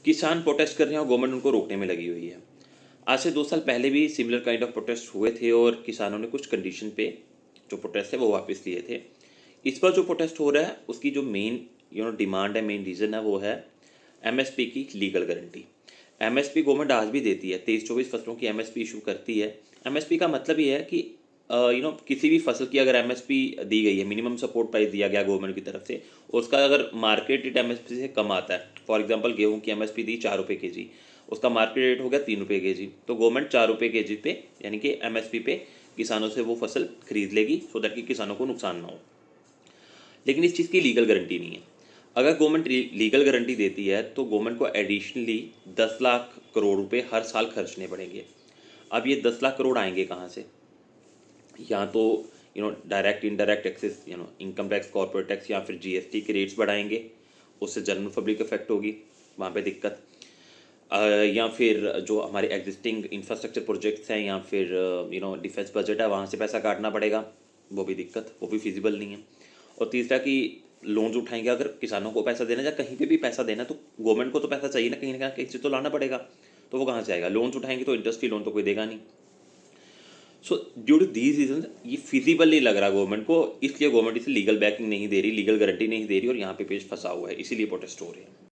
किसान प्रोटेस्ट कर रहे हैं और गवर्नमेंट उनको रोकने में लगी हुई है। आज से 2 साल पहले भी सिमिलर काइंड ऑफ प्रोटेस्ट हुए थे और किसानों ने कुछ कंडीशन पे जो प्रोटेस्ट है वो वापस लिए थे। इस बार जो प्रोटेस्ट हो रहा है उसकी जो मेन डिमांड है, मेन रीज़न है वो है एमएसपी की लीगल गारंटी। एमएसपी गवर्नमेंट आज भी देती है, 23-24 फसलों की एमएसपी इशू करती है। एमएसपी का मतलब ये है कि किसी भी फसल की अगर एमएसपी दी गई है, मिनिमम सपोर्ट प्राइस दिया गया गवर्नमेंट की तरफ से, उसका अगर मार्केट रेट एमएसपी से कम आता है, फॉर एग्जांपल गेहूं की एमएसपी दी 4 रुपये के जी, उसका मार्केट रेट हो गया 3 रुपये के जी, तो गवर्नमेंट 4 रुपये के जी पे यानी कि एमएसपी पे किसानों से वो फसल खरीद लेगी सो दैट कि किसानों को नुकसान ना हो। लेकिन इस चीज़ की लीगल गारंटी नहीं है। अगर गवर्नमेंट लीगल गारंटी देती है तो गवर्नमेंट को एडिशनली 10 लाख करोड़ रुपए हर साल खर्चने पड़ेंगे। अब ये 10 लाख करोड़ आएंगे कहाँ से? या तो direct indirect taxes, income tax, corporate tax या फिर जीएसटी के रेट्स बढ़ाएंगे, उससे जनरल पब्लिक इफेक्ट होगी, वहाँ पे दिक्कत। या फिर जो हमारे एग्जिस्टिंग इंफ्रास्ट्रक्चर प्रोजेक्ट्स हैं या फिर डिफेंस बजट है वहाँ से पैसा काटना पड़ेगा, वो भी दिक्कत, वो भी फिजिबल नहीं है। और तीसरा कि लोन्स उठाएंगे, अगर किसानों को पैसा देना या कहीं पे भी पैसा देना तो गवर्नमेंट को तो पैसा चाहिए ना कहीं से तो लाना पड़ेगा, तो वो कहाँ से आएगा? लोन्स उठाएंगे तो इंटरेस्ट फ्री लोन तो कोई देगा नहीं। So due to these reason ये फिजिबल नहीं लग रहा गवर्नमेंट को, इसलिए गवर्नमेंट इसे लीगल बैकिंग नहीं दे रही, लीगल गारंटी नहीं दे रही और यहाँ पे पेज फंसा हुआ है, इसीलिए प्रोटेस्ट हो रहे हैं।